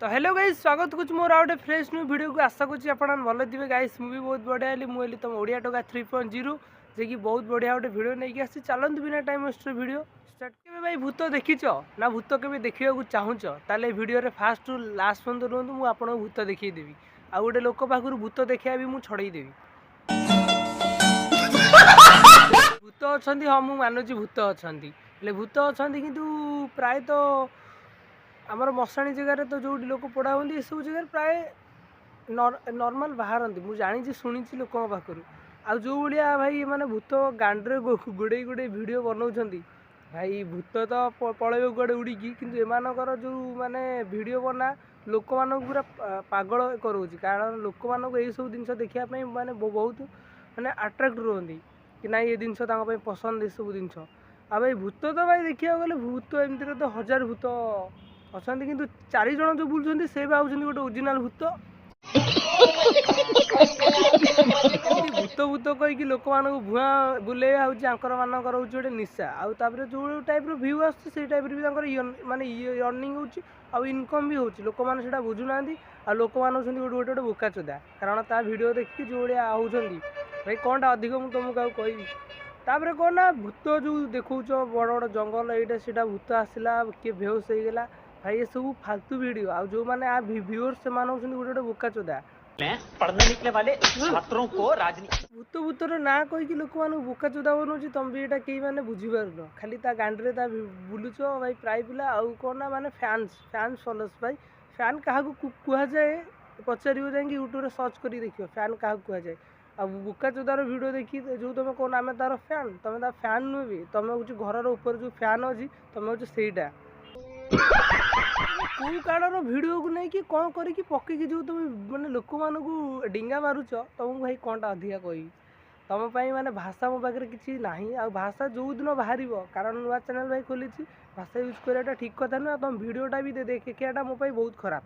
तो hello guys स्वागत कुछ मोर आउटे फ्रेश न्यू वीडियो को आशा करूँ आप भल थे गाइस मुझे बहुत बढ़िया है मुझे तुम ओडिया टोका 3.0 जे कि बहुत बढ़िया गोटे वीडियो नहीं आसी चलते बिना टाइम वेस्ट वीडियो स्टार्ट के भाई भूत देखीच ना भूत के देखा चाहूच ताले वीडियो फास्ट रु लास्ट पर्यंत रुहतु मुझे आपको भूत देखदेवी आ गोटे लोक पाखु भूत देखा भी मुझे छड़ईदेवी भूत अच्छा हाँ मुझे मानुची भूत अच्छा भूत अच्छा किंतु प्रायतः आमर मशाणी जगार तो जो लोक पोड़ा होती ये सब जगह प्राय नॉर्मल बाहर मुझे जानी शुणी लोक पाखर आ जो भाया भाई मैंने भूत गांड्रे गोड़े गोड़े वीडियो बनाऊँ भाई भूत तो पलैब गुड़े उड़िकी किंतु एमानकर जो माने वीडियो बना लोक मान पूरा पागल करोची कारण लोक मानक यही सब जिन देखापी माने बहुत माने अट्राक्ट रुहति कि ना ये जिनस पसंद ये सब जिन आ भाई भूत तो भाई देखा गले भूत एमती तो हजार भूत अच्छा किंतु 4 जन जो बुलूँ से भाई गोटे ओरिजिनल भूत भूत भूत कहीकि लोक मान भुआ बुलेवा हूँ मानकर हूँ गोटे निशा आउे जो टाइप भ्यू आस टाइप माने अर्निंग हो इनकम भी होची लोक मैंने से बुझुना आ लोक मान गोटे गोटे गोटे बोका चोदा कारण ता वीडियो देखिए जो भाया आउंट भाई कौन टा अधिक मुझे तुमको कहि तापर कौन ना भूत जो देखो बड़ बड़ जंगल यहाँ से भूत आसला किए बेहोश हो गला भाई ये सब फालतू वीडियो आ जो मैंने आ व्यूअर्स से गोटे गोटे बोका चोदा पढ़ने निकले वाले छात्रों को राजनीति भूत भूतर ना कहीकि लोक मान बोका चोदा बनाऊँ तुम भी यहाँ कहीं मैंने बुझीपार खाली गांडे बुलुच भाई प्राय पिला आउ कौन ना माने फैंस फॉलोअर्स भाई फैन क्या कहुए पचार जाए यूट्यूब सर्च कर देखिए फैन क्या कहुए आ बोका चोदार वीडियो देखी जो तुम कौन आम तार फैन तुम ता फैन नुहे भी तुम हूँ घर ऊपर जो फैन अच्छी तुम हूँ सहीटा कौ काड़र भिडियो को नहीं कि कौन करके पकईकी जो तुम मैंने लोक मान डिंगा मारुच तुमको भाई कौन टा अधिका कह तुम मैंने भाषा मो पाखे किसी ना आ भाषा जो दिन बाहर कारण नुआ चैनल भाई खोली भाषा यूज कराटा ठीक कथा नुह तुम भिडियोटा भी देखा मो बहुत खराब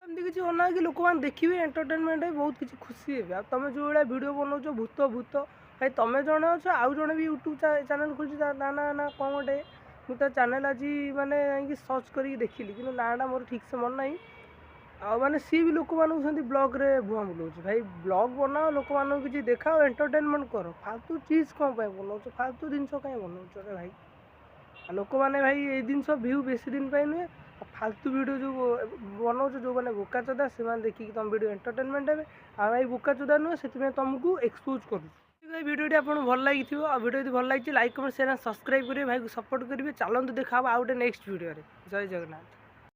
एमती किसी अना कि लोक मैंने देखिए एंटरटेनमेंट बहुत किसी खुशी हे तुम जो भाया भिड बनाऊच भूत भूत भाई तुम जड़े अच्छे आउ जड़े भी यूट्यूब चैनल खोलती ना ना ना कौन गोटे मुझे चैनल आज माने सर्च करके देखिली कि नाटा मोर ठीक से मन ना आने सी भी लोक मानू ब्लॉग रे भुआ बुलाऊँ भाई ब्लॉग बनाओ लोक मान किसी देखाओ एंटरटेनमेंट कर फालतू चीज कौन बनाऊँ फालतू जिन कहीं बनाऊँ भाई लोक मैंने भाई ये जिन भ्यू बेसी दिन नुहे फालतू वीडियो जो बनाऊँ जो मैंने बोका चोदा से देखिए तुम वीडियो एंटरटेनमेंट है भाई बोका चोदा नुहे से तुमको एक्सपोज करूँ वीडियो आपको भल लगी वीडियो भल लगी लाइक कमेंट शेयर सब्सक्राइब करेंगे भाई को सपोर्ट करेंगे चलते देखा आउ गोटे नेक्स्ट वीडियो जय जगन्नाथ।